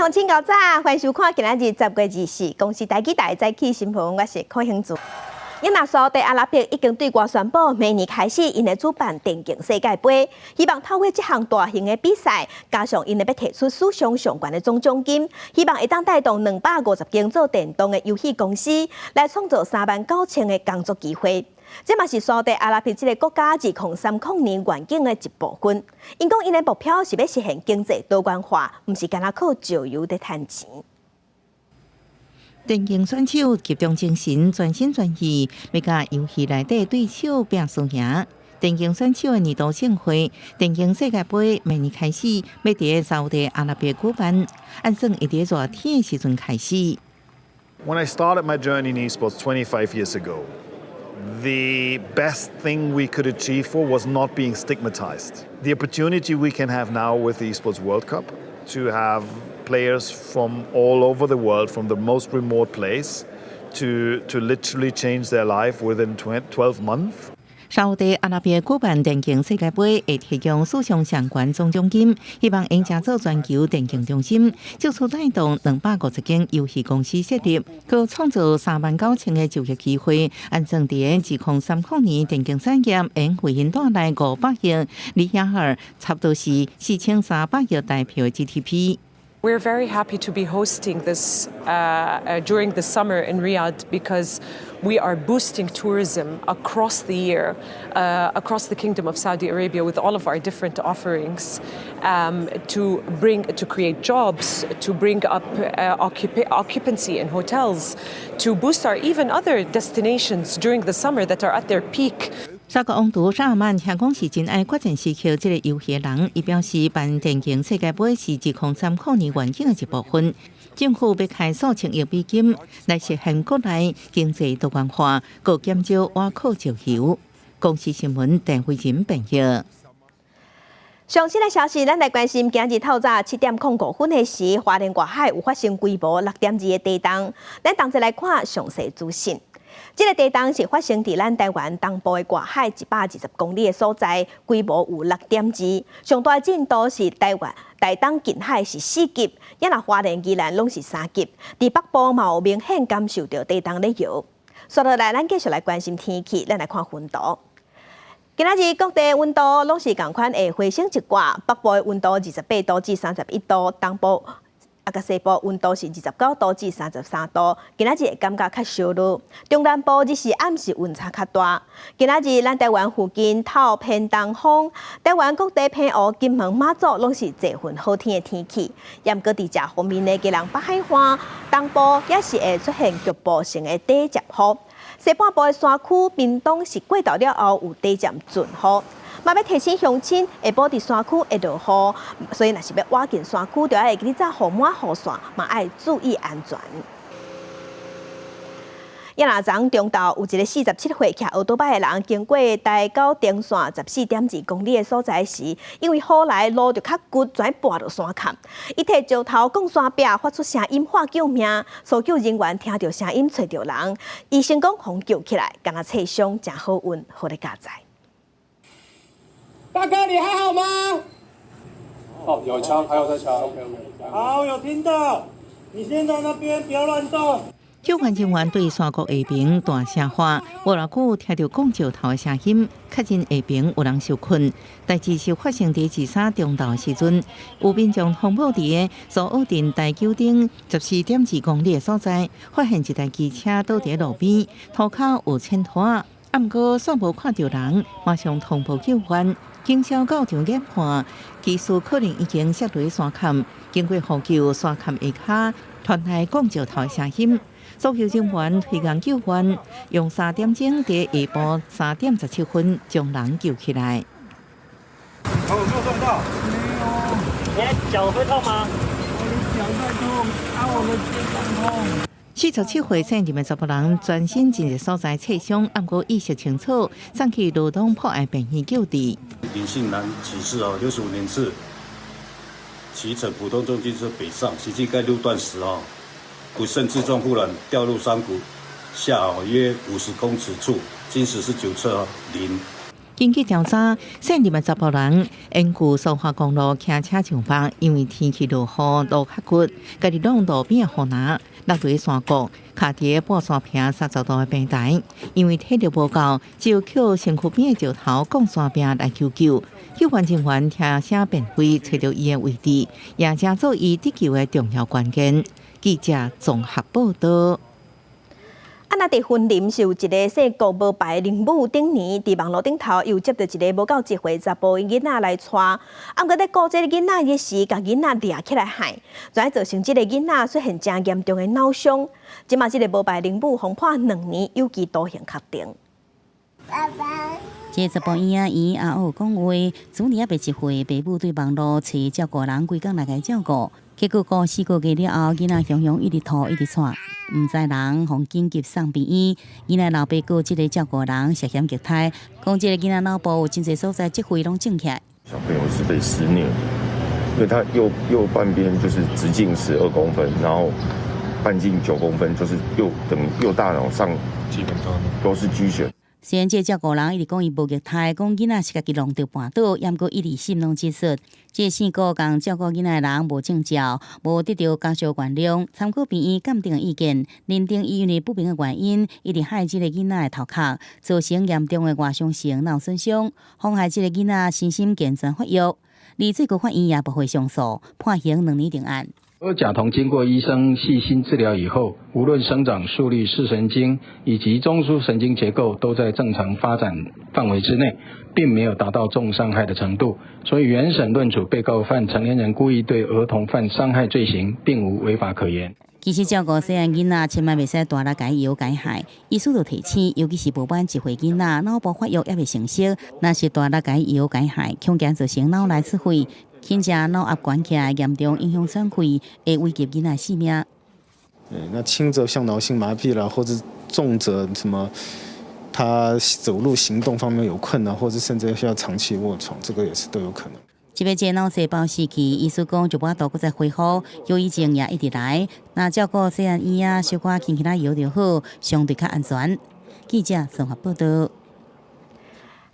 乡亲高早，欢迎收看今仔日10月24，公司台记台早起新闻，我是柯兴珠。伊纳沙地阿拉伯已经对外宣布，明年开始因会主办电竞世界杯，希望透过这项大型的比赛，加上因会要提出史上上悬的总奖金，希望会当带动250间做电动的游戏公司来创造39000的工作机会。这嘛是沙地阿拉伯这个国家2030年愿景的一部分。因讲因的目标是要实现经济多元化，唔是干那靠石油在赚钱。电竞选手集中精神，全心全意，要甲游戏内底对手拼输赢。电竞选手的年度盛会——电竞世界杯，明年开始要伫沙地阿拉伯举办，按算会伫热天的时阵开始。When I started my journey in esports 25 years ago, the best thing we could achieve for was not being stigmatized. The opportunity we can have now with the Esports World Cup to have players from all over the world, from the most remote place, to literally change their life within 12 months. 沙地阿拉伯举办电竞世界杯，会提供史上上悬总奖金，希望赢家做全球电竞中心，就此带动250间游戏公司设立，可创造39000个就业机会。按算伫2030年电竞产业应会引带来500亿里亚尔，差不多是4300亿台币的 GDP。We're very happy to be hosting this during the summer in Riyadh because we are boosting tourism across the year, across the Kingdom of Saudi Arabia with all of our different offerings to create jobs, to bring up occupancy in hotels, to boost our even other destinations during the summer that are at their peak. 沙国王储沙尔曼听讲是真爱决战时刻这个游戏的人，伊表示办电竞世界杯是2030年愿景的一部分。政府要开数千亿美金来实现国内经济多元化，各减少挖苦石油。公司新闻陈慧仁编译。上新的消息，咱来关心今日透早7点05分的时，花莲外海有发生规模6.2的地震。咱同齐来看详细资讯。这个地震是发生伫咱台湾东部的外海120公里的所在，规模有6.2，上大震度是台东近海是4级，也若花莲宜兰拢是3级。伫北部嘛有明显感受到地震的摇。接落来，咱继续来关心天气，咱来看温度。今仔日各地温度拢是同款会回升一寡，北部的温度28度至31度，东部甲西部温度是29度至33度，今仔日会感觉较烧热。中南部日时暗时温差较大。今仔日咱台湾附近透偏东风，台湾各地偏乌、金门、马祖拢是侪份好天的天气。严搁伫这方面的基隆北海岸、东部也是会出现局部性的短暂雨。西半部的山区、屏东是过到了后有短暂阵雨。嘛要提醒乡亲，下晡伫山区会落雨，所以若是要挖进山区，就要会记早雨满雨伞，嘛要注意安全。亚那昨中昼有一个47岁骑奥多拜的人，经过台九顶线14.2公里的所在时，因为雨来路就较骨，全跋落山坎。伊摕石头拱山壁，发出声音喊救命。搜救人员听到声音，找到人，伊成功互救起来，敢若车伤真好运，好咧加载。大哥，你还好吗？哦，有枪，还有在枪。好，有听到。你先在那边，不要乱动。救援人员对山谷下边大声喊，无偌久听到讲石头的声音，确认下边有人受困。代志是发生伫23中昼时阵，有民众通报伫苏澳镇台九顶14.2公里的所在，发现一台机车倒伫路边，涂骹有浅土仔，毋过煞无看到人，马上通报救援。警消到场研判，技术可能已经摔落山坎，经过呼救，山坎下骹传来讲石头的声音。搜救人员推工救援，用3点钟伫下晡3点17分将人救起来。有没有撞到？没有。你脚会痛吗？我的脚在痛，我的肩膀痛。47岁姓任的查甫人全身真热所在刺伤，不过意识清楚，送去罗东破案病院救治。林姓男骑士65年次，骑乘普通重机车北上，行进该路段时不慎自撞，忽然掉入山谷下约50公尺处，经驶是9测0。根据调查，县里的查甫人沿旧苏花公路骑车上班，因为天气落雨路较骨，家己拢路边雨拿，落对山谷，卡伫半山坪30度的平台，因为体力无够，只有靠身躯边的石头降山壁来求救。救援人员听声便飞，找到伊的位置，也成做伊得救的重要关键。记者综合报道。那伫云林是有一个姓郭无牌的林母，顶年伫网络顶头又接到一个无够1岁查甫囡仔来带，啊，毋过在顾这个囡仔的时，甲囡仔掠起来害，才造成这个囡仔出现真严重的脑伤。即马这个无牌林母轰判2年有期徒刑确定。爸爸。这查甫婴仔伊阿有讲话，主年也袂1岁，爸母对网络找照顾人，规工来甲照顾。结果过4个月了后，囡仔雄雄一直吐一直喘，唔知人互紧急送病院。囡仔老爸告这个照顾人涉嫌虐待，讲这个囡仔脑部有真侪所在积灰拢肿起来。小朋友是被施虐，因为他右半边就是直径12公分，然后半径9公分，就是等于右大脑上基本上都是淤血。虽然这照顾人一直讲伊无虐待，讲囡仔是家己弄到绊倒，也毋过一直心拢结束。这4个共照顾囡仔的人无证照，无得到家属原谅，参考病院鉴定的意见，认定伊因为不明的原因，一直害这个囡仔的头壳，造成严重的外伤性脑损伤，妨害这个囡仔身心健全发育。而最高法院也驳回上诉，判刑2年定案。而甲童经过医生细心治疗以后，无论生长速率、视神经以及中枢神经结构都在正常发展范围之内，并没有达到重伤害的程度，所以原审论处被告犯成年人故意对儿童犯伤害罪行，并无违法可言。其实照顾细汉囡仔，千万袂使大力甲伊摇解害，医师就提醒，尤其是无满1岁囡仔，脑部发育也未成熟，若是大力甲伊摇解害，恐惊造成脑内出血。轻者脑压悬起来，严重影响喘气，会危及囡仔性命。那轻则像脑性麻痹啦，或者重则什么，他走路行动方面有困难，或者甚至需要长期卧床，这个也是都有可能。即个这脑细胞死去，医师讲就无法度再恢复，忧郁症也一直来。那照顾细汉婴仔，小可轻轻仔摇就好，相对较安全。记者综合报道。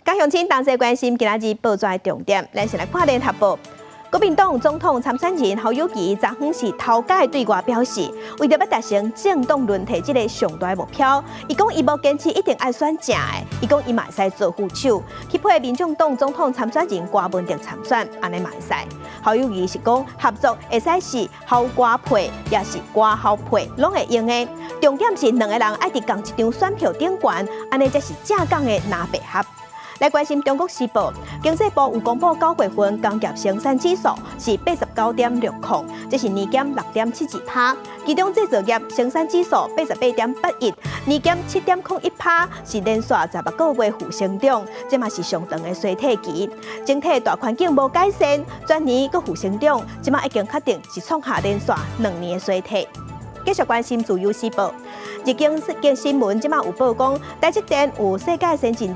加乡亲同齐关心今仔日报纸重点，咱先来看联合报。国民党总统参选人侯友宜昨昏是头家对外表示，为着要达成政党轮替这个上大目标，伊讲伊无坚持一定爱选正的，伊讲伊嘛会使做副手，去配民众党总统参选人郭文哲参选，安尼嘛会使。侯友宜是讲合作会使是侯郭配，也是郭侯配，拢会用的。重点是两个人爱伫同一张选票顶悬，安尼才是正港的拿白合。来关心中国时报，经济部有公布9月份工业生产指数是89.60，这是年减6.72%。其中制造业生产指数88.81，年减7.01%，是连续18个月负成长，这嘛是上长的衰退期。整体大环境无改善，全年佫负成长，即嘛已经确定是创下连续2年的衰退。继续关心自由时报，日经新闻即嘛有报讲，台积电有世界先进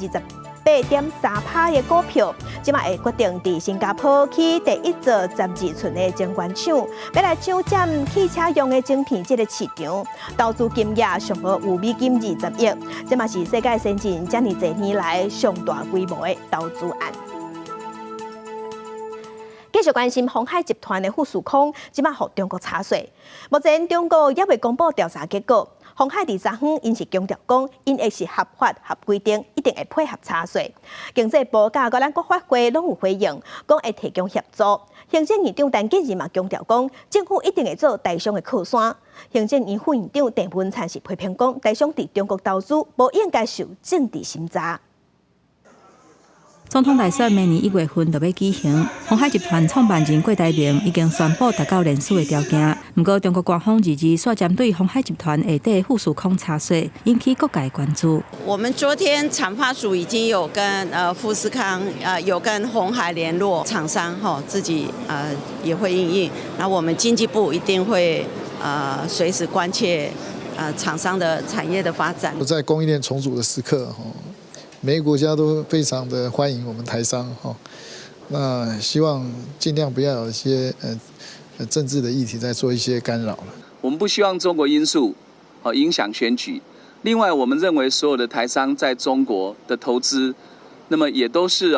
28.3%的股票，即马会决定伫新加坡起第一座12寸的晶圆厂，要来抢占汽车用的晶片这个市场。投资金额上额有美金20亿，这嘛是世界先进这么多年来上大规模的投资案。继续关心鸿海集团的富士康，即马互中国查税。目前中国也未公布调查结果。鸿海伫昨昏因是强调讲，因会是合法合规定，一定会配合查税。经济部甲咱国发会拢有回应，讲会提供协助。行政院长陈建仁嘛强调讲，政府一定会做台商的靠山。行政院副院长郑文灿是批评讲，台商伫中国投资无应该受政治审查。总统大选明年1月份就要举行，鸿海集团创办人郭台铭已经宣布达到人事的条件。不过，中国官方日刷针对鸿海集团下底富士康查税，引起各界关注。我们昨天产发署已经有跟富士康有跟鸿海联络，厂商自己也会因应。那我们经济部一定会随时关切厂商的产业的发展。在供应链重组的时刻每个国家都非常的欢迎我们台商那希望尽量不要有一些政治的议题在做一些干扰了。我们不希望中国因素影响选举。另外，我们认为所有的台商在中国的投资那么也都是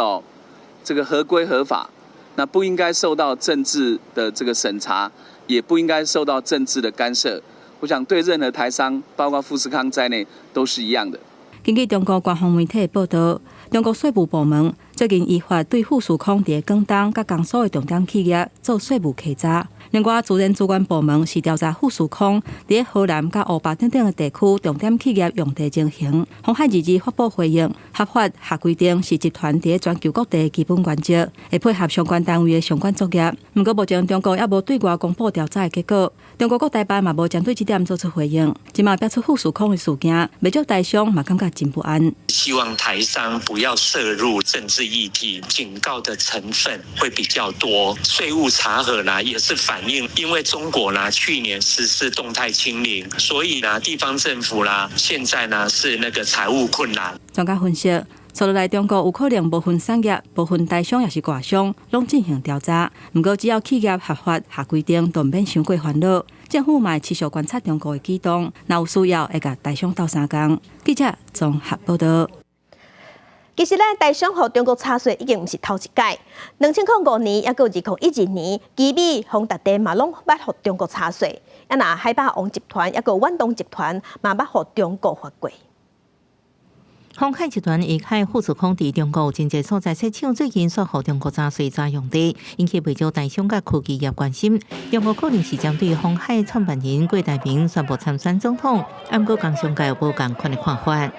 这个合规合法，那不应该受到政治的这个审查，也不应该受到政治的干涉。我想对任何台商，包括富士康在内，都是一样的。根据中国官方媒体报道，中国税务部门最近依法对富士康在广东甲江苏的重点企业做税务稽查。另外，自然资源部门是调查富士康在河南甲乌巴等的地区重点企业用地情形。鸿海日发布回应，合法合规定是集团在全球各地的基本原则，会配合相关单位的相关作业。不过，目前中国也无对外公布调查的结果。中国各台办嘛无针对这点做出回应。今嘛爆出富士康的事件，未少台商嘛感觉真不安。希望台商不要涉入政治议题，警告的成分会比较多。税务查核呢，也是反映，因为中国呢去年实施动态清零，所以呢地方政府啦现在呢是那个财务困难。专家分析，所落来中国有可能部分产业、部分台商也是外商，拢进行调查。不过只要企业合法合规定，都免伤过烦恼。政府嘛持续观察中国的举动，若有需要会甲台商斗相共。记者综合报道。其实咱台商和中国查税已经毋是头一届，2005年也有2012年，基美、宏达电嘛拢捌互中国查税，啊那海霸王集团也有远东集团嘛捌互中国罚过。鸿海集团依靠富士康伫中国有真侪所在设厂，最近说互中国查税查用地，引起不少台商甲科技业关心。中国可能是针对鸿海创办人郭台铭宣布参选总统，不过工商界有无共款的看法。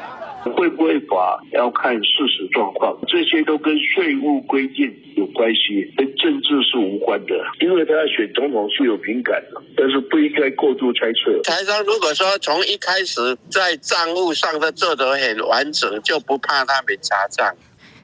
会不会罚要看事实状况，这些都跟税务规定有关系，跟政治是无关的。因为他要选总统是有敏感的，但是不应该过度猜测。台商如果说从一开始在账务上都做得很完整，就不怕他们查账。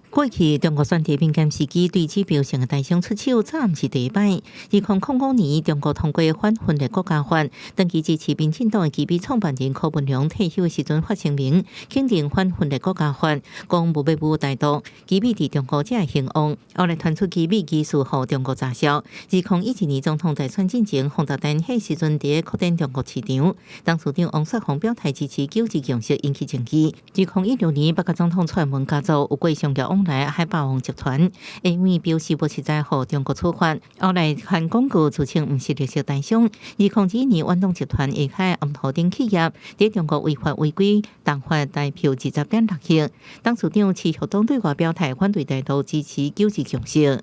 过去中国选题敏感时机对指标性的台商出手，早毋是第一摆。2005年，中国通过反分裂国家法，长期支持民进党的基美创办人柯文良退休的时阵发声明，肯定反分裂国家法，讲无要无台独，基美伫中国才会兴旺。后来传出基美技术互中国砸销。2011年总统大选进前，宏达电迄时阵伫扩展中国市场，当市长王雪红表态支持9级共识，引起争议。2016年，北京总统蔡英文家族有过商业往来海霸王集团，因为表示不实在互中国处罚。后来看广告自称毋是绿色台商。2021年，远东集团依靠安图等企业在中国违法违规，动发代票20.6亿。当市长持续党对外表态反对台独，支持9级共识。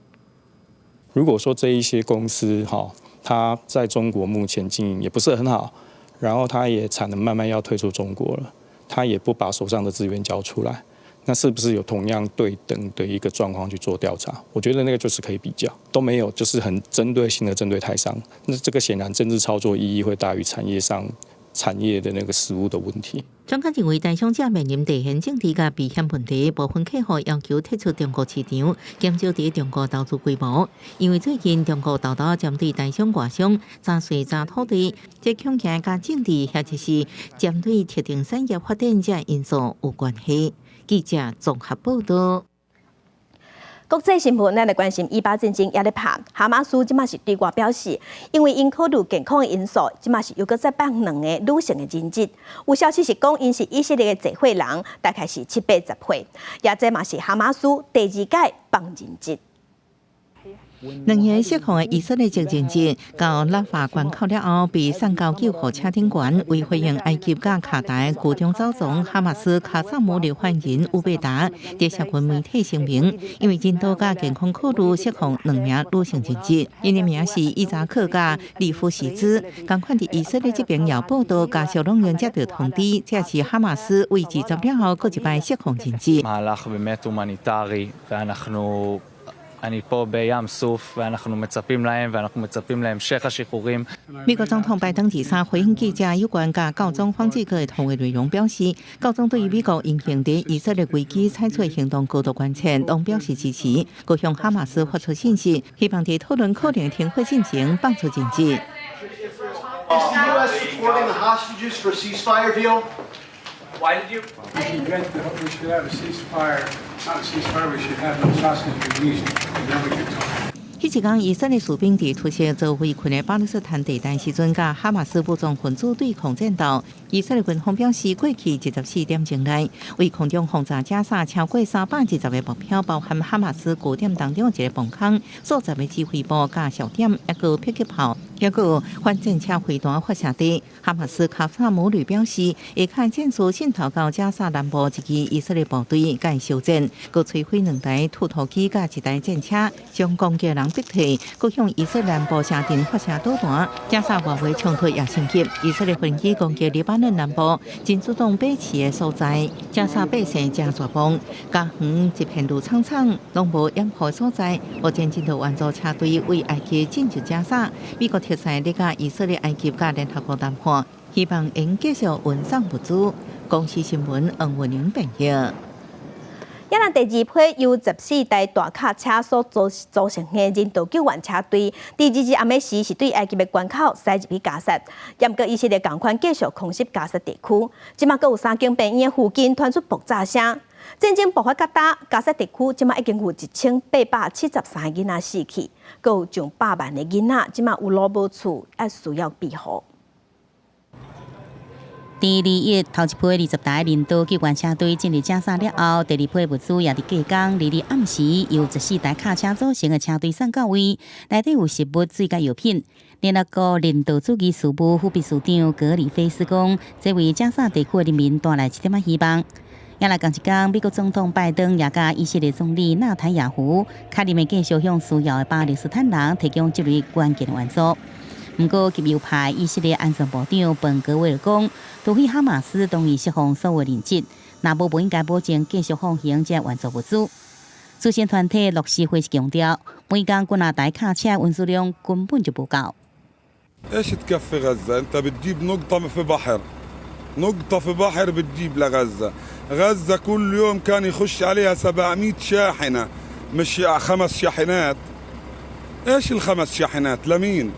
如果说这一些公司它在中国目前经营也不是很好，然后它也产能慢慢要退出中国了，它也不把手上的资源交出来。那是不是有同样对等的一个状况去做调查？我觉得那个就是可以比较，都没有，就是很针对性的针对台商。那这个显然政治操作意义会大于产业的那个实务的问题。专家认为，台商正面临地缘政治甲避险问题，部分客户要求退出中国市场，减少伫中国投资规模。因为最近中国豆豆针对台商外商查税查土地，这恐惊甲政治或者是针对特定产业发展这因素有关系。记者综合报道。国际新闻，咱来关心以巴战争也在拍，哈马斯即马是对外表示，因为因考虑健康的因素，即马是又搁再放2个女性的人质。有消息是讲，因是以色列的集会人，大概是780岁，也这嘛是哈马斯第2届放人质。2个释放的以色列籍人质到拉法关口了后，被送到救护车顶悬，为回应埃及甲卡达古中走总哈马斯卡萨姆流犯人乌贝达在社群媒体声明，因为人道甲健康考虑释放2名女性人质，因的名是伊扎克甲利夫西兹。同款伫以色列这边也报道，加小龙人接到通知，这是哈马斯为20了后搁一摆释放人质。אני פה בים סוף ואנחנו מצפים להם ואנחנו מצפים להמשך השחרורים. 美国总统拜登23回应记者有关甲教宗方济各的通话内容表示，教宗对于美国应行伫以色列危机采取行动高度关切，拢表示支持，佮向哈马斯发出信息，希望伫讨论可能停火进程放出人质。U.S. supporting the hostages for a ceasefire deal? Why did you? We should have a ceasefire. Not a ceasefire. We should have those hostages released, and then we can talk. 迄一天，以色列士兵伫突袭遭围困的巴勒斯坦地带时阵，甲哈马斯武装分子对抗战斗。以色列军方表示，过去24点钟内，为空中轰炸加沙超过320个目标，包含哈马斯据点当中一个防空、数十个指挥部加小点，抑个迫击炮，抑个反战车飞弹发射地。哈马斯卡萨姆旅表示，会看战术渗透到加沙南部一支以色列部队，甲伊修正，佮摧毁2台突突机甲1台战车，将攻击人逼退，佮向以色列南部城镇发射导弹。加沙外围冲突也升级，以色列飞机攻击黎巴嫩南部真主动北市的所在，加沙百姓真绝望，家园一片如苍苍，拢无掩护所在。目前正在援助车队为埃及进入加沙。美国特使咧甲以色列、埃及甲联合国谈判，希望应继续运送物资。公司新闻黄文玲报道。也咱第二批由14台大卡车所组成的人道救援车队，第2日暗暝时是对埃及的关口驶入去加沙，严格以色列共款继续空袭加沙地区。即马阁有3间病院附近传出爆炸声。战争爆发较大，加沙地区即马已经有1873个囡仔死去，阁有上100万个囡仔即马有路无厝，也需要庇护。第2日头一批20台人道救援车队进入加沙了后，第2批物资也伫隔天2日暗时由14台卡车组成的车队送到位，内底有食物、水甲药品。联合国人道主义事务副秘书长格里菲斯讲，这为加沙地区的人民带来一点仔希望。也来同一天，美国总统拜登也甲以色列总理纳坦雅胡，确认会继续向需要的巴勒斯坦人提供这类关键的援助。不过，极右派以色列安全部长本格维尔讲，除非哈马斯同意释放所有人质，那无应该保证继续放行这援助物资。主权团体洛斯会强调，每天军台卡车运输量根本就不够。ايش تكفي غزة؟ أنت بتجيب نقطة في بحر، نقطة في بحر بتجيب لغزة، غزة كل يوم كان يخش عليها 700 شاحنة، مش 5 شاحنات. ايش ال5 شاحنات؟ لمين؟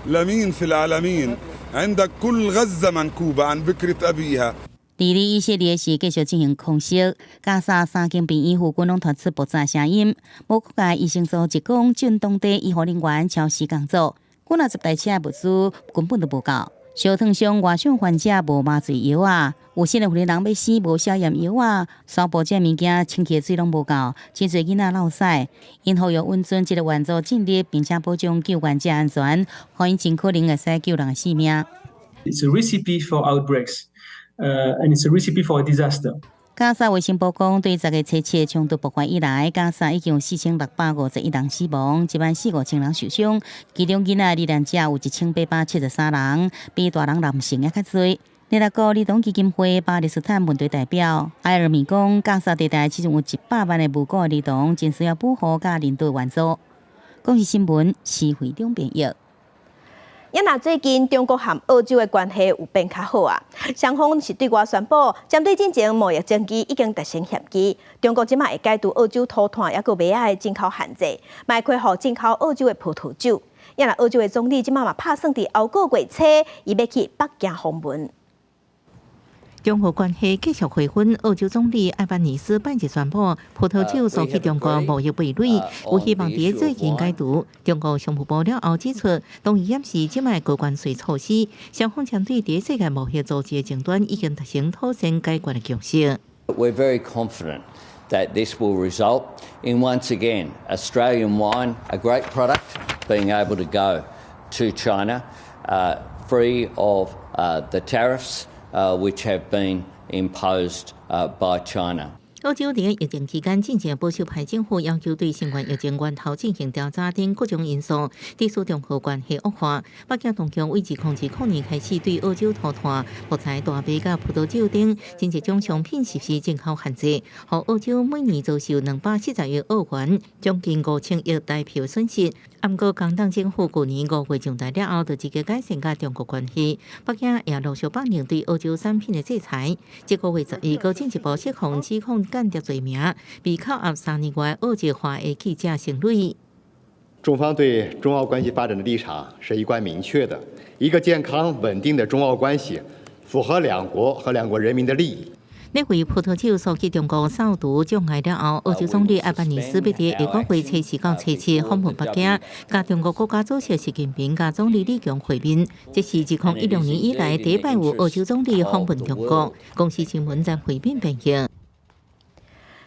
لمين في العالمين؟ عندك كل غزة منكوبة عن بكرة أبيها. 第2日以色列是继续进行空袭，加沙3间病院附近拢传出爆炸声音。无国界医生组织讲，尽当地医护人员超时工作，几10台车的物资根本都无够。烧烫伤外伤患者无麻醉药啊，有些人人要死无消炎药啊，三步这物件清气水拢无够，真侪囡仔落屎。因呼吁稳准这个援助进入，并且保障救援者安全，欢迎尽可能会使救人的性命。It's a recipe for outbreaks, and it's a recipe for a disaster. 加沙卫生部讲，对10个初七冲突爆发以来，加沙已经有4651人死亡，14500人受伤，其中囡仔罹难者有1873人，比大人男性也较多。联合国儿童基金会巴勒斯坦问题代表埃尔米讲，加沙地带其中有100万的无辜儿童，真需要保护甲人道援助。公视新闻是会长编译。也那最近中国和澳洲的关系有变较好啊，双方是对外宣布，针对进前贸易争议已经达成协议。中国即马会解除澳洲土炭也个麦仔的进口限制，卖开放进口澳洲的葡萄酒。也那澳洲的总理即马嘛拍算伫后个月初，伊要去北京访问。中澳关系继续回温，澳洲总理艾班尼斯拜日宣布，葡萄酒受去中国贸易壁垒，有希望伫最近解除。中国商务部了后指出，同意掩饰即卖高关税措施，双方针对伫世界贸易组织的争端已经达成妥善解决的共识。We're very confident that this will result in once again Australian wine, a great product, being able to go to China free of the tariffs. Which have been imposed by China. 澳洲伫疫情期间进行保守派政府要求对新冠疫情源头进行调查等各种因素，致使中澳关系恶化。北京当局为自2020年开始对澳洲土炭、木材、大麦甲葡萄酒等真一种商品实施进口限制，互澳洲每年遭受240亿澳元，将近5000亿台票损失。不过，工党政府去年5月上台了后，就直接改善甲中国关系。北京也陆续放行对澳洲产品的制裁。这个月11日，进一步释放指控间谍罪名，被扣押3年外澳籍华裔记者邢瑞。中方对中澳关系发展的立场是一贯明确的，一个健康稳定的中澳关系，符合两国和两国人民的利益。呢位葡萄酒所及中国首都障碍了后，澳洲总理阿巴尼斯必伫下个月初4到初7访问北京，甲中国国家主席习近平甲总理李强会面。这是2016年以来第一摆有澳洲总理访问中国。公司新闻在会面评价。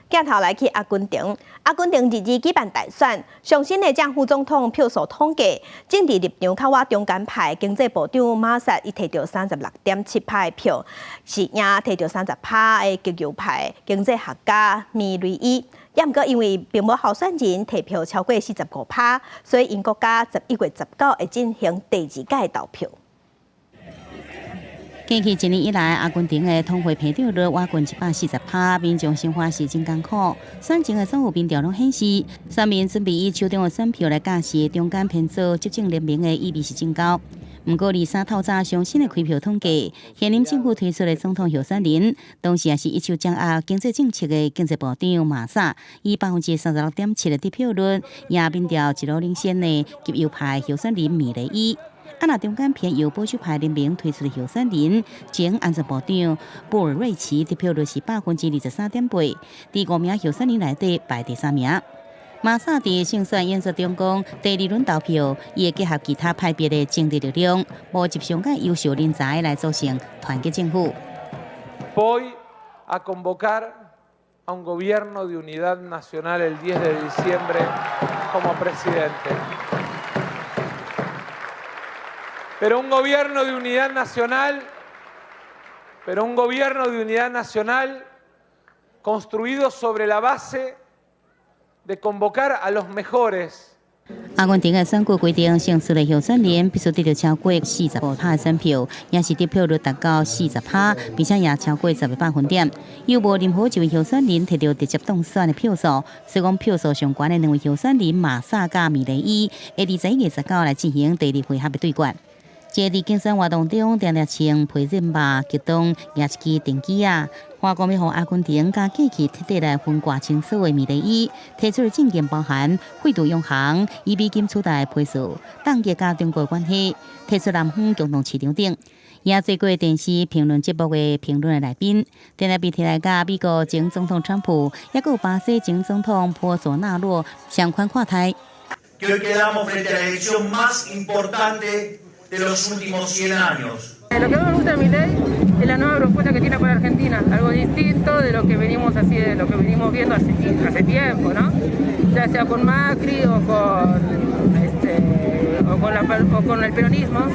镜头来去阿根廷，阿根廷日举办大选，上新的正副总统票数统计，政治立场较我中间派经济部长马萨伊摕到36.7%的票，是赢摕到30%的极右派经济学家米雷伊。也毋过因为并无候选人摕票超过45%，所以因国家11月19会进行第2届投票。过去1年以来，阿根廷的通货膨胀率挖近140%，民众生活是真艰苦。选前的总有民调拢显示，选民准备以手中的选票来驾驶中间偏左执政联盟的意味是真高。不过，23透早上新的开票统计，现任政府推出的总统候选人，同时也是一手掌握经济政策的经济部长马萨，以36.7%的得票率，赢民调一路领先的极右派候选人米雷伊。那中间偏右保守派联盟推出的候选人前安全部长布尔瑞奇得票率是23.8%，第5名候选人内底排第3名。马萨伫胜选演说中讲，第2轮投票伊会结合其他派别的政治力量，募集上界优秀人才来组成团结政府。Voy a convocar a un gobierno de unidad nacional el 10 de diciembre como presidente. Pero un gobierno de unidad nacional construido sobre la base de convocar a los mejores。阿根廷的选举规定，胜出的候选人必须得到超过40%的选票，也是得票率达到40%，并且也超过10个百分点。又无任何一位候选人摕到直接当选的票数，所以讲票数上悬的2位候选人马萨加米雷伊，会伫11月19来进行第2回合的对决。这伫竞选活动中，常常穿皮热马、激动、举一支电机啊，话讲要互阿根廷甲过去彻底来分割清楚的米雷伊，提出的政见包含废除央行、以美金取代配数、冻结甲中国关系、提出南方共同市场等。也做过电视评论节目的评论的来宾，电台媒体来甲美国前总统川普，也有巴西前总统波索纳洛相关看待。de los últimos 100 años. Lo que más me gusta de mi ley es la nueva propuesta que tiene para Argentina, algo distinto de lo que venimos viendo hace tiempo, ¿no? Ya sea con Macri o con el peronismo.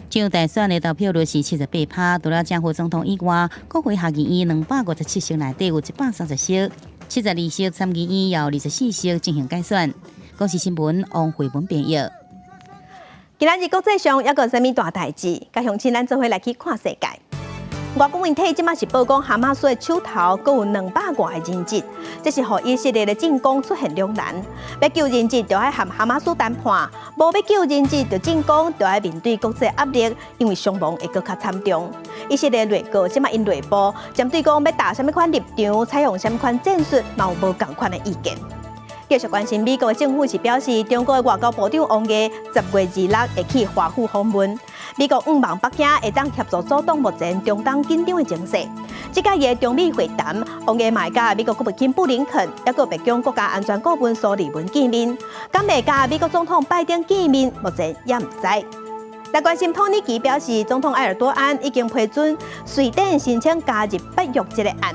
上大选的投票率是78%，除了正副总统以外，国会下议院257席内底有130席，72席参议院有24席进行改选。国视新闻王慧文编译。今仔日国际上还有啥物大代志？甲乡亲咱做伙来去看世界。外国媒体即马是报讲哈马斯的手头阁有200多个人质，这是互以色列的进攻出现两难。要救人质，就要和哈马斯谈判；无要救人质，就进攻，就要面对国际压力，因为伤亡会更较惨重。以色列内阁即马因内部针对讲要打什么款立场，采用什么款战术，嘛有无共款的意见。继续关心美国的政府是表示，中国的外交部长王毅10月26会去华府访问。美国望北京会当协助阻挡目前中东紧张的情势。这届的中美会谈，王毅嘛会甲美国国务卿布林肯，还有白宫国家安全顾问苏利文见面。敢会甲美国总统拜登见面，目前也唔知。来关心，土耳其表示，总统埃尔多安已经批准瑞典申请加入北约这个案。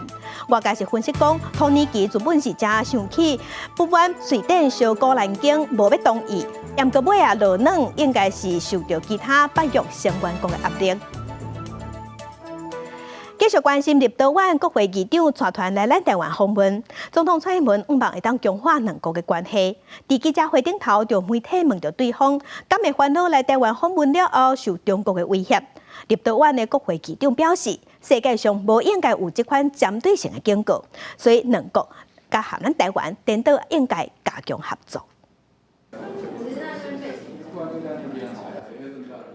外界是分析讲，土耳其原本是真想起，不管瑞典小古兰经无要同意，但个尾落软，应该是受到其他北约成员国的压力。继续关心立陶宛国会议长带团来咱台湾访问，总统蔡英文希望会当强化两国的关系。伫记者会顶头，就媒体问到对方，敢会烦恼来台湾访问了后受中国的威胁？立陶宛的国会议长表示，世界上无应该有这款针对性的警告，所以两国甲和咱台湾颠倒应该加强合作。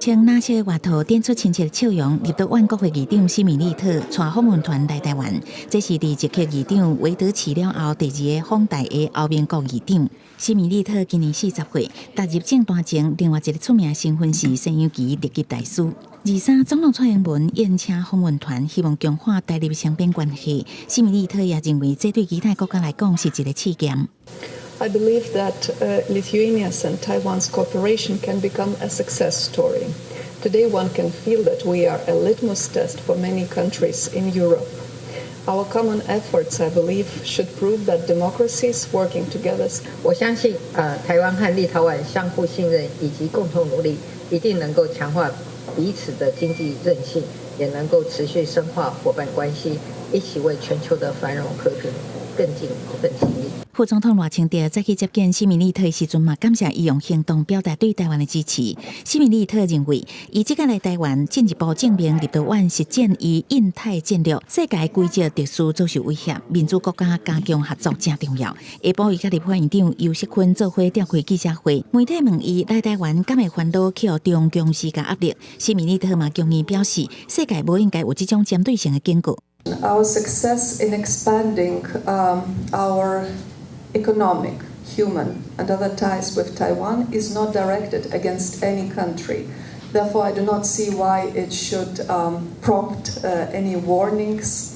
穿蓝色外套、点出亲切的笑容，入到万国会议长西米利特带访问团来台湾。这是第一届议长韦德奇了后第二个访台的欧盟国议长。西米利特今年40岁，踏入政坛前，另外一个出名身份是西洋棋列级大师。23总统蔡英文宴请访问团，希望强化台日双边关系。西米利特也认为，这对其他国家来讲是一个刺激。I believe that Lithuania's and Taiwan's cooperation can become a success story. Today one can feel that we are a litmus test for many countries in Europe. Our common efforts, I believe, should prove that democracies working together. 我相信，台湾和立陶宛相互信任以及共同努力，一定能够强化彼此的经济韧性，也能够持续深化伙伴关系，一起为全球的繁荣和平更尽一份心力。副总统赖清德再去接见西米利特的时阵嘛，感谢伊用行动表达对台湾的支持。西米利特认为，伊即个来台湾进一步证明立陶宛实践以印太战略，世界规则特殊遭受威胁，民主国家加强合作正重要。下晡伊甲立法院长尤锡坤做伙召开记者会，媒体问伊来台湾敢会烦恼去互中共施加压力，西米利特嘛强硬表示，世界无应该有这种针对性的警告。Our success in expanding our economic, human, and other ties with Taiwan is not directed against any country. Therefore, I do not see why it should prompt any warnings.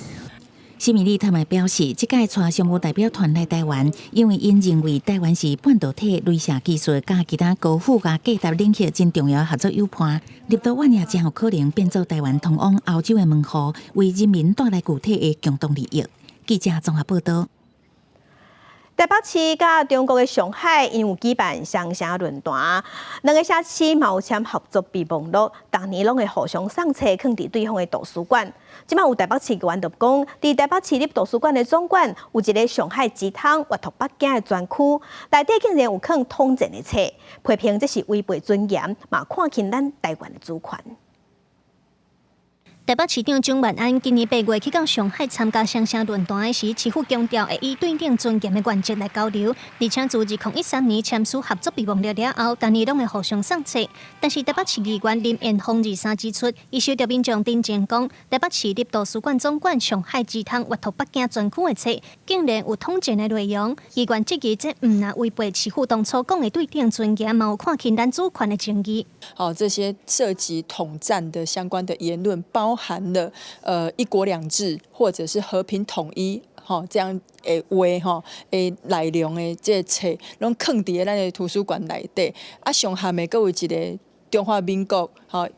西米利特嘛表示，这届带商务代表团来台湾，因为因认为台湾是半导体、雷射技术加其他高附加价值领域真重要的合作伙伴。立陶宛也真有可能变做台湾通往欧洲的门户，为人民带来具体的共同利益。记者综合报道。台北市甲中国的上海因有举办双城论坛，两个社区嘛有签合作备忘录，逐年拢会互相送册放伫对方的图书馆。即摆有台北市议员就讲，伫台北市立图书馆的总馆有一个上海鸡汤活脱北京的专区，内底竟然有放统战的册，批评这是违背尊严，嘛看轻咱台湾的主权。台北市长蒋万安今年8月去到上海参加双城论坛时，市府强调会以对等尊严的原则来交流，而且自2013年签署合作备忘录了后，逐年拢会互相送册。但是台北市议员林彦峰23指出，伊收到民众တင်前讲，台北市立图书馆总馆上海鸡汤活脱北京专区的册，竟然有统战的内容。议员质疑这毋若违背市府当初讲的对等尊严，嘛有看轻咱主权的情义。这些涉及统战的相关的言论包含了一国两制或者是和平统一这样的话内容的这册，拢放伫咱的图书馆内底。上下面阁有一个中华民国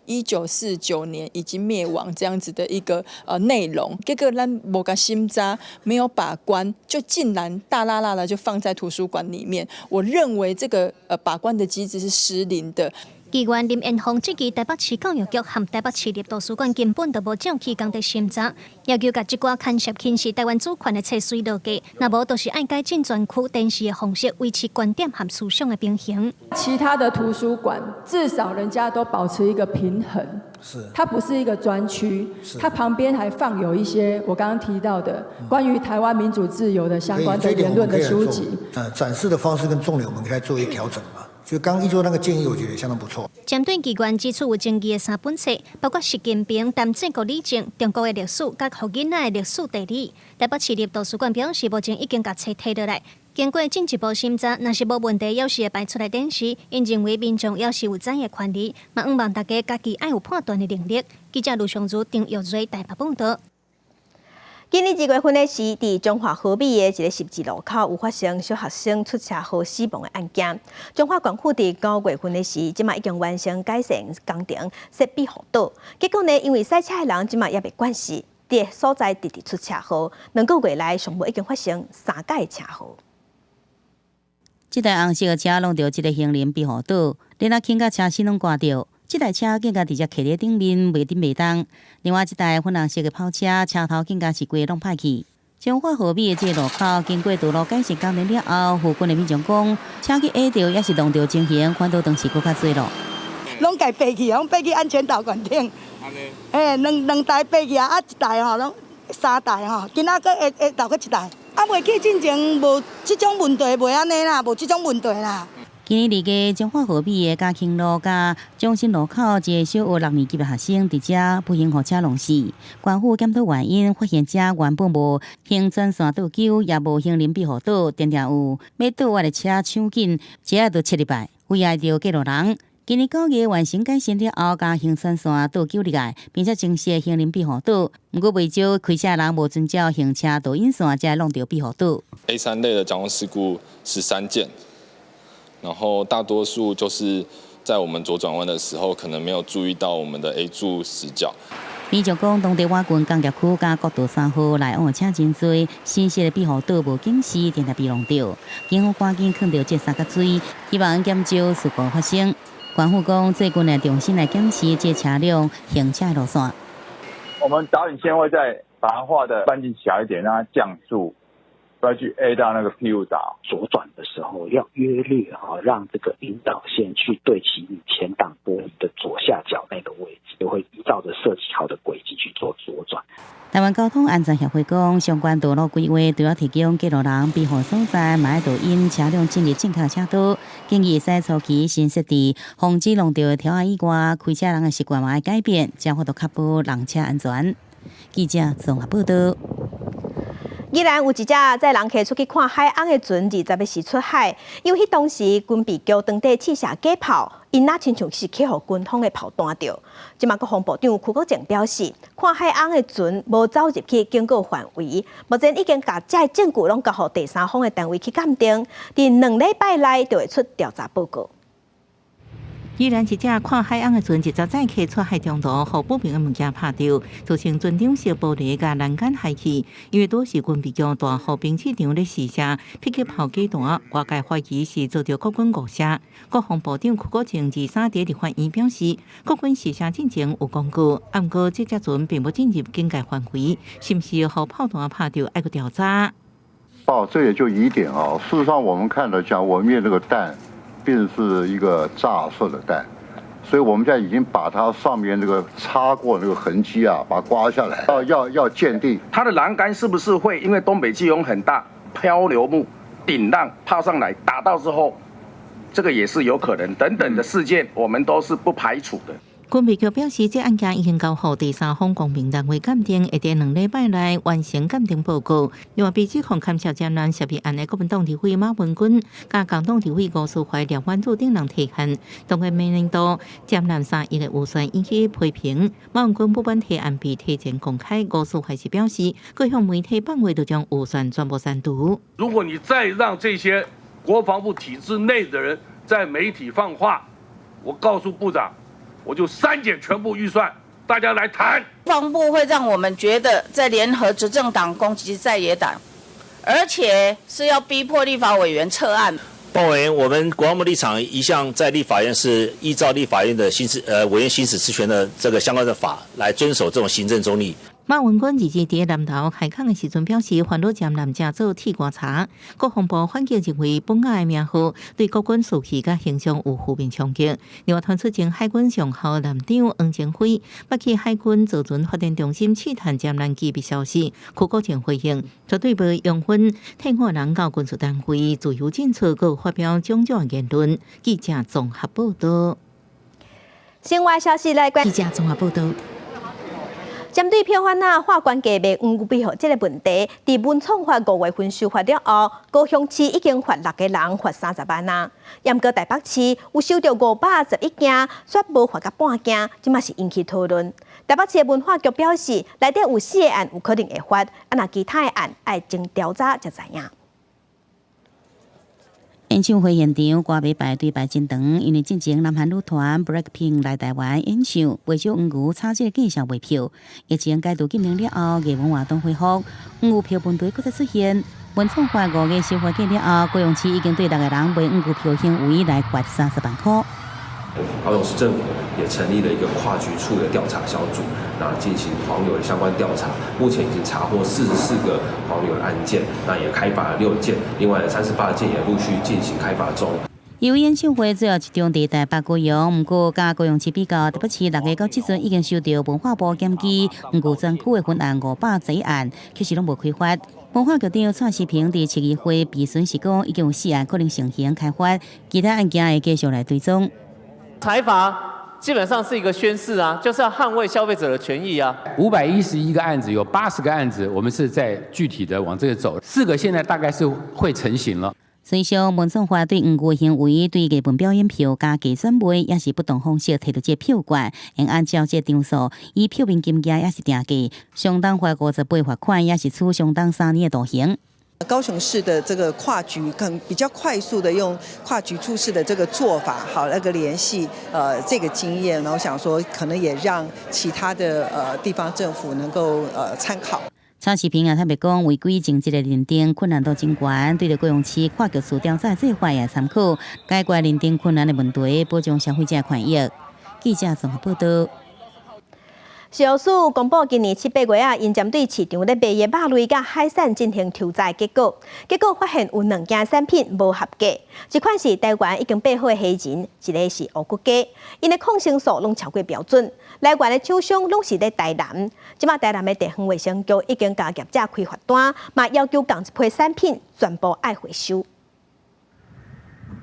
1949年已经灭亡这样子的一个内容，结果咱无甲审查，没有把关，就竟然大剌剌的就放在图书馆里面。我认为这个把关的机制是失灵的。议员林彦峰质疑台北市教育局和台北市立图书馆根本就无照起工地审查，要求把这寡牵涉侵蚀台湾主权的册水落架，若无就是按改进专区电视的方式维持观点和思想的平衡。其他的图书馆至少人家都保持一个平衡，它不是一个专区，它旁边还放有一些我刚刚提到的关于台湾民主自由的相关的言论的书籍。展示的方式跟重点我们可以做一调整嘛。就刚一做那个建议，我觉得也相当不错。针对议员指出有争议的3本册，包括习近平谈建国理政、中国的历史、甲互囡仔的历史地理，台北市立图书馆表示，目前已经把册摕落来，经过进一步审查，若是无问题，要是会摆出来展示。因认为民众要是有知的权利，嘛希望大家家己爱有判断的能力。记者卢尚如、张玉瑞台北报道。今年2月份的时，伫中华河美的一个十字路口有发生小学生出车祸死亡的案件。中华管区伫9月份的时，即马已经完成改善工程，设备辅导。结果呢，因为赛车的人即马也未管事，伫所在直出车祸。2个月来，上无已经发生3架车祸。这台红色的车弄到一个行人庇护岛，连啊轻甲车身拢刮掉。这台车更加直接骑在顶面，袂顶袂动。另外一台粉红色的跑车，车头更加是规拢歹去。中华河美的这路口经过道路改善工程了后，附近的民众讲，车去压到也是弄到情形，反倒当时搁较多咯。拢家爬去，拢爬去安全岛管顶。两台爬去啊，一台拢3台今仔搁下倒搁1台。袂去进前无这种问题，袂安尼啦，无这种问题啦。今日伫个彰化河边的嘉庆路甲中心路口，一个小学6年级的学生伫遮不幸互车撞死。官府检讨原因，发现者原本无行专线倒救，也无行人庇护岛，常常有要倒弯的车抢紧，一下就切入来，危害到过路人。今年9月完成改善了后，加行专线倒救入来，并且增设行人庇护岛。不过为少开车人无遵照行车导引线，才弄到庇护岛。A3类的交通事故13件。然后大多数就是在我们左转弯的时候，可能没有注意到我们的 A 柱死角。比如讲，当地瓦郡工业区加国道3号来往的车真多，新设的庇护岛无警示，定定被弄掉。警方赶紧劝到这3个水，希望减少事故发生。官府讲，最近来重新来检视这车辆行车路线。我们导引线会再把它画的半径小一点，让它降速。不要去 A 到那个庇护岛，左转的时候要约略让这个引导线去对齐你前挡玻璃的左下角那个位置，就会依照着设计好的轨迹去做左转。台湾交通安全协会讲，相关道路规划都要提供过路人庇护所在，买导引车辆进入正确车道，建议使初期先设置防止弄到条以外，开车人的习惯嘛要改变，才法度确保人车安全。记者综合报道。依然有一只载人客出去看海岸的船，20日时出海，因为当时军备局当地试射假炮，因那亲像是去互军方的炮弹着。即马国防部长邱国正表示，看海岸的船无走入去经过范围，目前已经把这证据拢交予第三方的单位去鉴定，伫2礼拜内就会出调查报告。依然一只看海岸的船，10载客出海中途，互不明的物件拍到，造成船长小玻璃甲栏杆害去。因为都是军备局大号兵器场咧试射，迫击炮架弹，外界怀疑是遭到国军误射。国防部长邱国正23日立法院表示，国军试射进前有讲过，不过这只船并不进入警戒范围，是不是互炮弹拍到，要去调查。这也就疑点啊。事实上，我们看到讲我们这个弹。并是一个炸射的弹，所以我们现在已经把它上面这个擦过那个痕迹啊，把它刮下来，要鉴定它的栏杆是不是会因为东北季风很大，漂流木顶浪泡上来打到之后，这个也是有可能等等的事件，我们都是不排除的。军备局表示，这案件已经交予第三方公平单位鉴定，会在2礼拜内完成鉴定报告。另外，被指控牵涉战乱涉弊案的国民党立委马文君，加共党立委吴淑怀、廖婉珠等人提案，当局明年度战乱3亿的预算引起批评。马文君不满提案被提前公开，吴淑怀是表示，各向媒体放话都将预算全部删除。如果你再让这些国防部体制内的人在媒体放话，我告诉部长。我就删减全部预算，大家来谈。国防部会让我们觉得在联合执政党攻击在野党，而且是要逼迫立法委员撤案。鲍委员，我们国防部立场一向在立法院是依照立法院的委员行使职权的这个相关的法来遵守这种行政中立。马文君日伫南投开讲的时阵表示，烦恼将南正做铁观察。国防部反击认为本案的名号对国军士气甲形象有负面冲击。另外传出前海军上校舰长黄前辉要去海军造船发电中心试探战乱机密消息，邱国正回应绝对无用分替我人到军事单位自由进出，佮发表种种言论。记者综合报道。新外消息来关。记者综合报道。针对票贩仔法官加卖黄币号这个问题，伫文创法5月份修法了后，高雄市已经罚6个人，罚30万啊。严过台北市有收到511件，却无罚到半件，这嘛是引起讨论。台北市文化局表示，内底有4个案有可能会罚，若其他的案要经调查才知影。演唱会现场歌迷排队排真长，因为进前南韩女团 BLACKPINK 来台湾演唱，为少黄牛炒这个计销卖票。疫情解除禁令了后，艺文活动恢复，黄牛票分队搁再出现。文创法5月修法过了后，高雄市已经对6个人卖黄牛票行为来罚30万块。高雄市政府也成立了一个跨局处的调查小组，那进行黄牛的相关调查。目前已经查获44个黄牛的案件，那也开罚了6件，另外的38件也陆续进行开罚中。由演唱会最后一场地在北高雄，不过甲高雄市比较，台北市6个到即阵已经收到文化部检举，五专区的分案500多案，其实拢无开发。文化局长蔡世平伫市议会备询时讲，已经有4案可能成型开发，其他案件会继续来追踪。裁罚基本上是一个宣示啊，就是要捍卫消费者的权益啊。511个案子，有80个案子，我们是在具体的往这个走，4个现在大概是会成型了。随上民众法对5个行为对艺文表演票加计算卖，也是不同方式摕到这票券，应按照这张数，以票面金额也是定价，相当罚58罚款，也是处相当3年的徒刑。高雄市的这个跨局比较快速的用跨局处事的这个做法，好那个联系这个经验，然后想说可能也让其他的地方政府能够参考。蔡世平特别讲，违规经济的认定困难度真悬，对着高雄市跨局处调查这块也参考，解决认定困难的问题，保障消费者权益。记者综合报道。食药署公布今年7、8月因针对市场咧卖的肉类甲海产进行抽查结果发现有2件产品无合格，一款是台湾已经备好的虾仁，一个是乌骨鸡，因的抗生素拢超过标准。来源的厂商拢是咧台南，即马台南的地方卫生局已经甲业者开罚单，嘛要求同一批产品全部爱回收。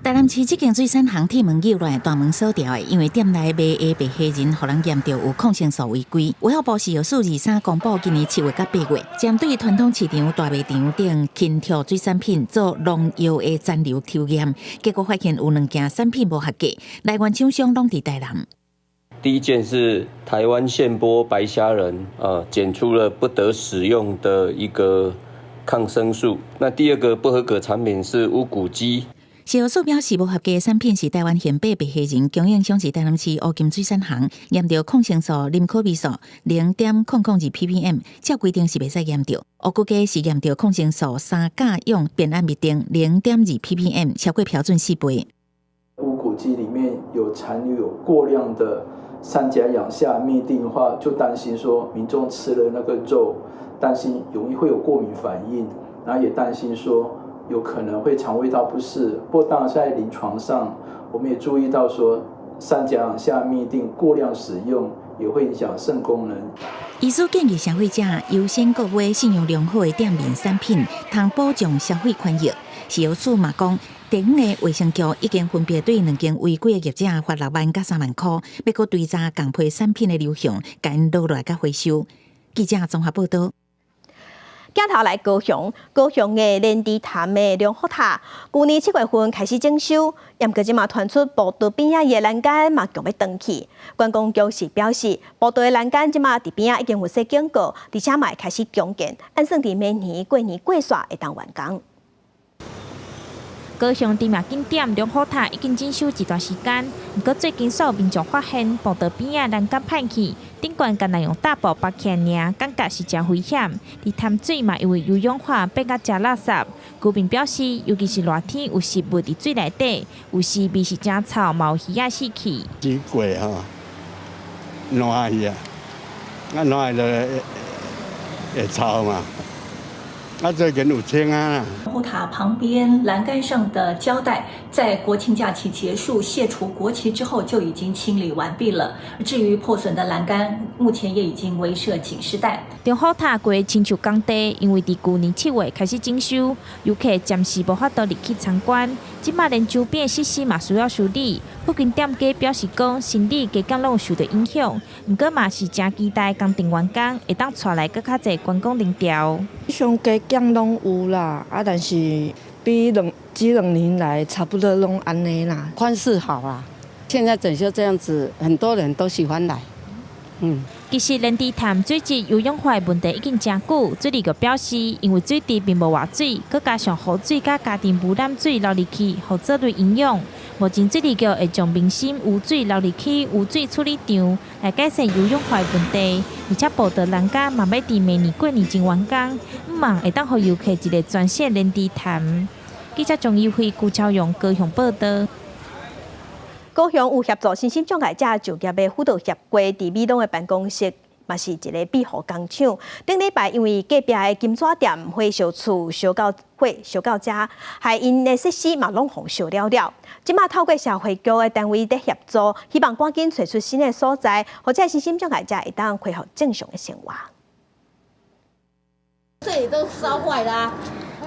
台南市这间水产行铁门扭来，大门锁掉的，因为店内卖的白虾仁，互人验到有抗生素违规。卫福部食药署23公布，今年7月到8月，针对传统市场、大卖场等禽畜水产品做农药的残留抽验，结果发现有2件产品无合格，来源厂商拢伫台南。第一件是台湾现剥白虾仁，检出了不得使用的一个抗生素。那第二个不合格产品是乌骨鸡。食药署表示，无合格的产品是台湾现白白虾仁，供应商是台南市乌金水产行，验到抗生素林可比素0.002 ppm， 照规定是袂使验到。乌骨鸡是验到抗生素3价用便安灭定0.2 ppm， 超过标准4倍。乌骨鸡里面有残留有过量的3甲氧下嘧啶的话，就担心说民众吃了那个肉，担心容易会有过敏反应，然后也担心说有可能会肠胃道不适。不过当然在临床上，我们也注意到说3甲氧下嘧啶过量使用也会影响肾功能。医师建议消费者优先购买信用良好的店面产品，通保障消费权益。食药署嘛讲，地方的卫生局已经分别对2间违规的业者罚6万到3万块，要搁追查共批产品的流向，甲因落来甲回收。记者综合报道。镜头来高雄的莲池潭的龙福塔，去年7月份开始整修，不过即马传出步道边仔的栏杆嘛强要断去。观光局是表示，步道的栏杆即马伫边仔已经有些警告，而且嘛会开始重建，按算伫明年过年过煞会当完工。高雄知名景点龙虎塔已经整修一段时间，不过最近所有民众发现步道边仔栏杆歹去，顶悬干那用大布包起尔，感觉是真危险。而潭水嘛因为油氧化变甲真垃圾。居民表示，尤其是热天有食物伫水内底，有时味是真臭，嘛有鱼仔死去。真贵吼，烂去啊！烂就会臭嘛。最近有清啊。龙虎塔旁边栏杆上的胶带，在国庆假期结束卸除国旗之后就已经清理完毕了。至于破损的栏杆，目前也已经围设警示带。龙虎塔过亲像工地，因为伫去年7月开始整修，游客暂时无法度入去参观。即马连周边设施嘛需要修理。附近店家表示讲，生理加工拢有受到影响，不过嘛是真期待工程完工，会当带来更较侪观光人潮。上加工拢有啦，但是比几两年来差不多拢安尼啦，宽式好啦。现在整修这样子，很多人都喜欢来。其实莲池潭水质油氧化的问题已经真久，水利局表示，因为水池并无活水，佮加上雨水甲家庭污染水流入去，互藻类营养。目前水利局会将明星污水流入去污水处理场来改善油氧化的问题，而且步道栏杆嘛要伫明年过年前完工，毋望会当互游客一个全新莲池潭。记者张义辉、顾超勇高雄报道。高雄有协助身心障碍者就业的辅导协会，伫美浓的办公室嘛是一个庇护工厂。顶礼拜因为隔壁的金纸店火烧厝烧到火火烧到遮，害因的设施嘛拢互烧了了。即马透过社会局的单位在协助，希望赶紧找出新的所在，或者是新障碍者会当恢复正常的生活。这里都烧坏啦。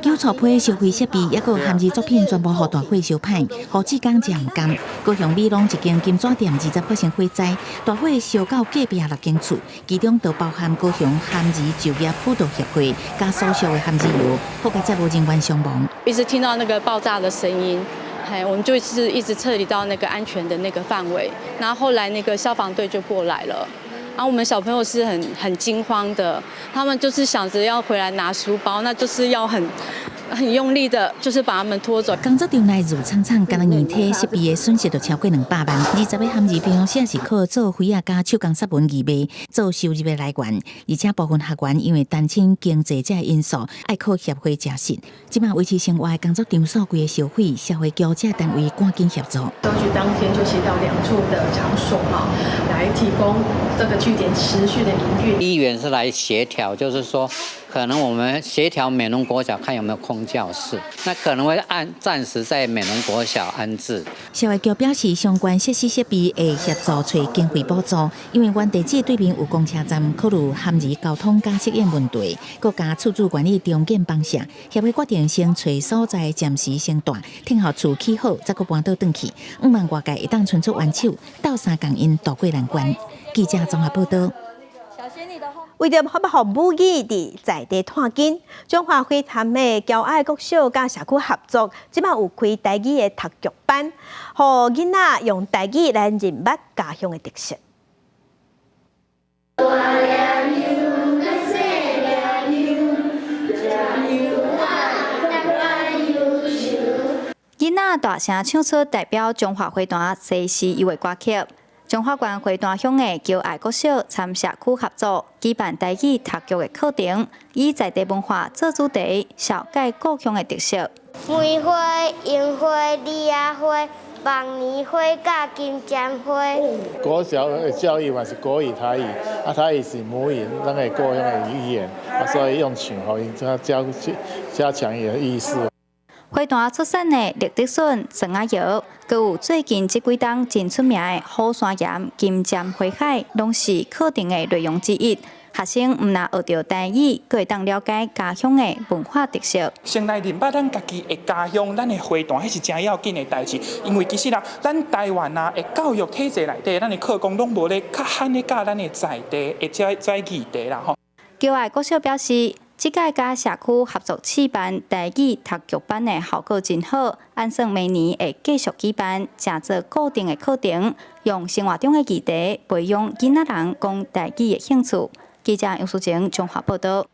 九错批烧毁设备，也有限制作品全部互大火烧歹，好志工才唔甘。高雄美浓一间金纸店20发生火灾，大火烧到隔壁6间厝，其中都包含高雄咸宜就业辅导协会加所属的咸宜油，好在无人员伤亡。一直听到那个爆炸的声音。我们就是一直撤离到那个安全的那个范围，然后后来那个消防队就过来了，然后我们小朋友是很惊慌的，他们就是想着要回来拿书包，那就是要很用力的，就是把他们拖走。工作场内如苍苍，干硬体设备的损失就超过200万。20个咸宜平社是靠做灰啊加手工杀文义卖做收入的来源，而且部分学员因为担心经济这因素，爱靠协会加薪。即马维持生活的工作场所规个烧毁，社会局这单位赶紧协助。当局当天就协调2处的场所来提供这个据点持续的营运。议员是来协调，就是说，可能我们协调美浓国小看有没有空教室，那可能会暂时在美浓国小安置。社会局表示，相关设施设备会协助找经费补助，因为原地址对面有公车站，考虑咸宜交通加适应问题，国家厝主管理重建方向，协会决定先找所在暂时先住，听候厝起好，再搁搬倒转去。5万外界会当伸出援手，斗3共因渡过难关。记者综合报道。为着要让母语在地探紧，中华会谈的骄爱国小甲社区合作，即马有开台语的读剧班，让囡仔用台语来认捌家乡的特色。囡仔大声唱出代表中华会团西施优的歌曲。中华县会团乡的骄爱国小参社区合作举办台语读剧的课程，以在地文化做主题，绍介故乡的特色。梅花、樱花、李亚花、棒年花、甲金针花。国小的教育嘛是国语、台语，台语是母语，咱个故乡的语言，所以用唱好因加强伊的意思。会团出产的绿竹笋、庄仔油，佮有最近这几档真出名的好山盐、金针花海，拢是课程的内容之一。学生唔但学到台语，佮会当了解家乡的文化特色。先来认捌咱家己的家乡，咱的会团，迄是真要紧的代志。因为其实啦，咱台湾的教育体制内底，咱的课纲拢无咧较罕咧教咱的在地的在议题啦吼。骄爱国小表示。这届甲社区合作试办台语读剧班的效果真好，按算明年会继续举办，正做固定的课程，用生活中的议题培养囡仔人讲台语的兴趣。记者杨淑晴综合报道。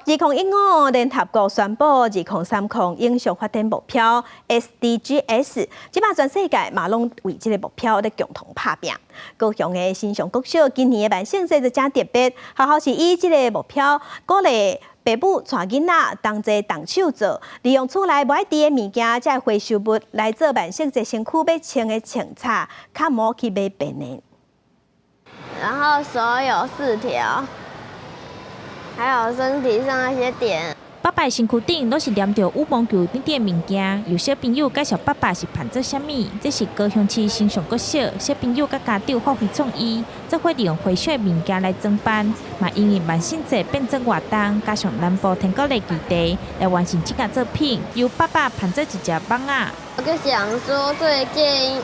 2015联合国宣布2030影响发展目标 SDGs， 即马全世界嘛拢为这个目标咧共同打拼。高雄的新上国小今年的万圣节就真特别，学校是以这个目标鼓励爸母带囡仔同齐动手做，利用厝内无爱滴的物件，即回收物来做万圣节身躯要穿的穿插，较无去买便的。然后手有4条。还有身体上那些点。爸爸身躯顶都是黏着羽毛球点点物件，有小朋友介绍爸爸是扮做啥物，这是高雄市新上国小小朋友甲家长发挥创意，则会利用回收的物件来装扮，嘛因为万圣节变装活动，加上南部天高的基地来完成这件作品，由爸爸扮做一只蠓仔。我就想说，最近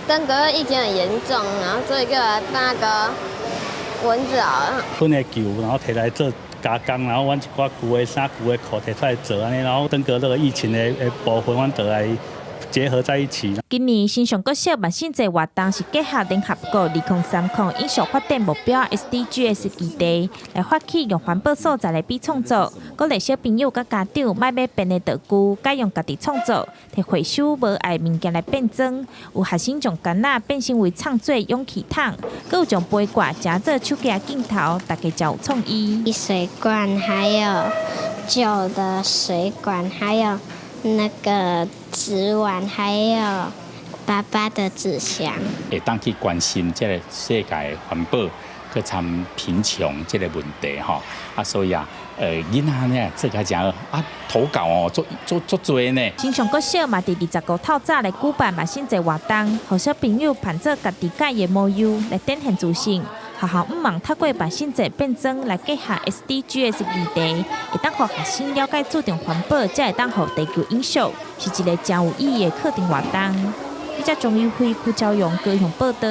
登革热疫情很严重，然后所以就来扮那个蚊子好了。囤的球，然后摕来做加工，然后阮一寡旧的衫、旧的裤摕出来做安尼，然后登革热疫情的部分，阮就来结合在一起。今年新上国小万圣节活动是结合联合国2030影响发展目标 SDGs 基地，来发起用环保素材来比创作，鼓励小朋友甲家长买便的道具，改用家己创作，摕回收无爱物件来变装。有学生将柑仔变成为唱水勇气桶，佮有将杯挂夹做手机镜头，大家真有创意。水罐还有旧的水管，还有那个纸碗，还有爸爸的纸箱，会当去关心这个世界的环保，去参贫穷这个问题吼，所以囡仔呢这个讲投稿哦，做多呢。新上国小嘛，伫29透早来举办嘛，新侪活动，互小朋友办做家己介的模样来展现自信。学校毋忙透过把新侪变装来结合 SDGs 议题，会当互学生了解注重环保，才会当互地球影响，是一个真有意义的课程活动。记者钟友辉、邱朝阳高雄报道。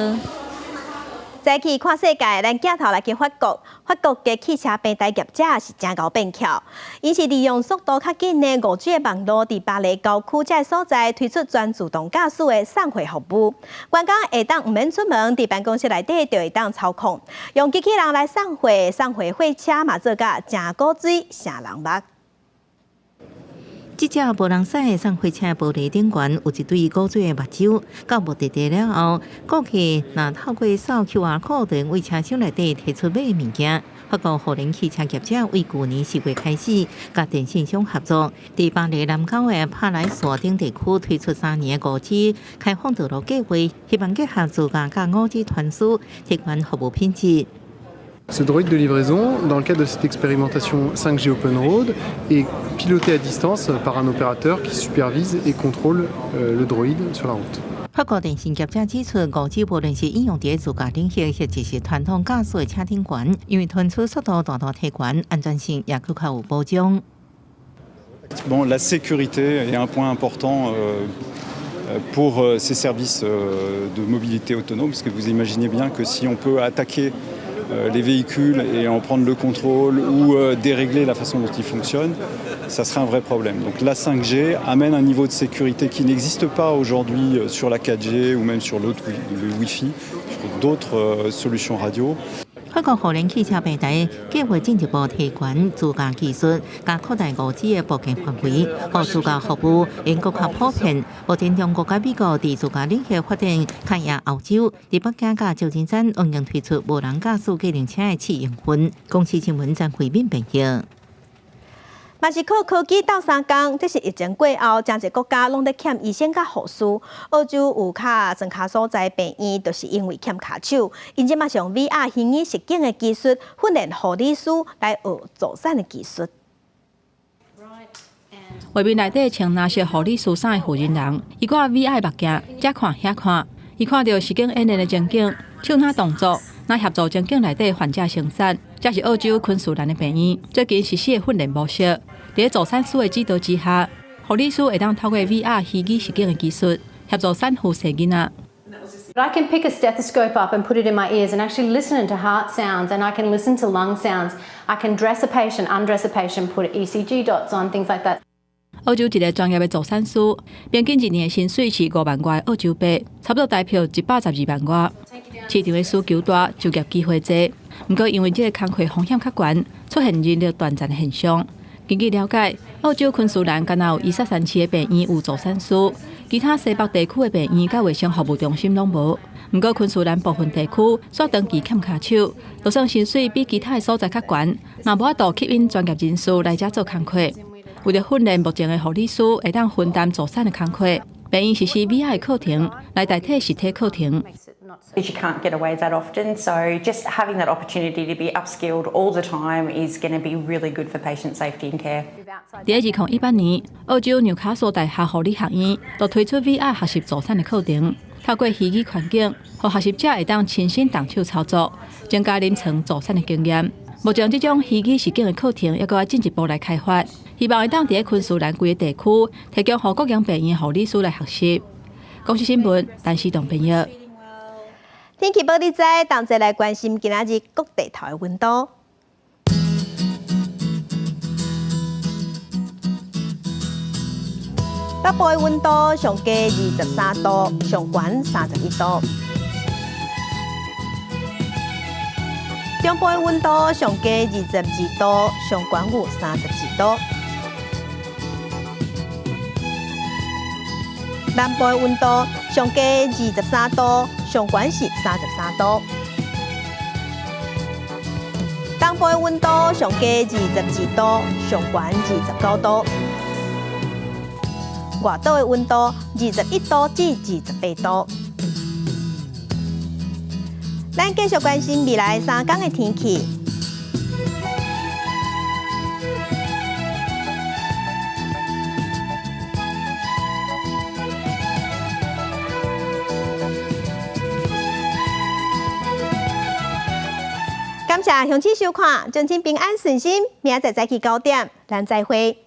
早起看世界，咱镜头来去法国。法国嘅汽车平台业者是真够变巧，因是利用速度较紧的5G 的网络，伫巴黎郊区这所在推出全自动驾驶的送货服务。员工会当唔免出门，伫办公室内底就会当操控，用机器人来送货，送货货车嘛做甲真古锥，成人目。这只无人驶的送货车玻璃顶悬有一对古锥的目睭，到目的地了后，顾客若透过扫 QR code 为车厢内底提出买的物件。法国互联汽车业者为去年4月开始，甲电信商合作，伫巴黎南郊的帕莱索丁地区推出3年的5G 开放道路计划，希望结合自家甲5G 团队，提高服务品质。Ce droïde de livraison, dans le cadre de cette expérimentation 5G Open Road, est piloté à distance par un opérateur qui supervise et contrôle le droïde sur la route. 法国电信业者指出，5G 无论是应用伫自家领域，或者是传统驾驶的车顶悬，因为传输速度大大提悬，安全性也更较有保障。Bon, la sécurité est un point important pour ces services de mobilité autonome, parce que vous imaginez bien que si on peut attaquer les véhicules et en prendre le contrôle ou dérégler la façon dont ils fonctionnent, ça serait un vrai problème. Donc la 5G amène un niveau de sécurité qui n'existe pas aujourd'hui sur la 4G ou même sur le Wi-Fi, sur d'autres solutions radio. 法国互联汽车平台计划进一步提悬自驾技术，加扩大5G的布局范围，互自驾服务能更较普遍。目前中国甲美国伫自驾领域发展较赢欧洲，伫北京甲旧金山应用推出无人驾驶机动车的试验分。公司新闻张慧敏报道。嘛是靠科技斗相共，这是疫情过后，真侪国家拢在欠医生甲护士。澳洲有较庄卡所在病院，就是因为欠骹手，因即马上 VR 虚拟实境的技术训练护理师来学助产的技术。画面内底穿蓝色护理师衫的负责人，伊挂 VR 目镜，遮看遐看，伊看到实景演练的情景，手拿动作，那协助情景内底患者生产。这是澳洲昆士兰的病院，最近实施的训练模式。伫助产师的指导之下，护理师会当透过 VR 虚拟实境的技术，协助产妇生囡仔。I can pick a stethoscope up and put it in my ears and actually listen to heart sounds, and I can listen to lung sounds. I can dress a patient, undress a patient, put ECG dots on, things like that. 澳洲一个专业的助产师，平均一年的薪水是5万块澳洲币，差不多台币112万块。市场的需求大，就业机会多，不过因为这个工课风险较悬，出现人力断层的现象。根据了解，澳洲昆士兰敢若有23市的病院有助产师，其他西北地区的病院甲卫生服务中心拢无。不过昆士兰部分地区煞长期欠骹手，就算薪水比其他的所在较悬，若无法度吸引专业人士来遮做工课。为了训练目前的护理师会当分担助产的工课，病院实施 VR 的课程来代替实体课程。You can't get away that often, so just having that opportunity to be upskilled all the time is going to be really good for patient safety and care. 伫2018年，澳洲纽卡素大学护理学院就推出 VR 学习助产的课程，透过虚拟环境，让学习者会当亲身动手操作，增加临床助产的经验。目前，这种虚拟实境的课程要搁进一步来开发，希望会当伫昆士兰规个地区提供予各样病院护理师来学习。公司新闻，陈思栋编译。天气报你知，同齐来关心今仔日各地头的温度。北部的温度上低23度，上悬31度；中部的温度上低22度，上悬有32度；南部的温度上低23度，上悬是33度；东部的温度上低22度，上悬29度；外岛的温度21度至28度。咱继续关心未来3天的天气。感谢乡亲收看，祝您平安顺心，明仔载早起9点，咱再会。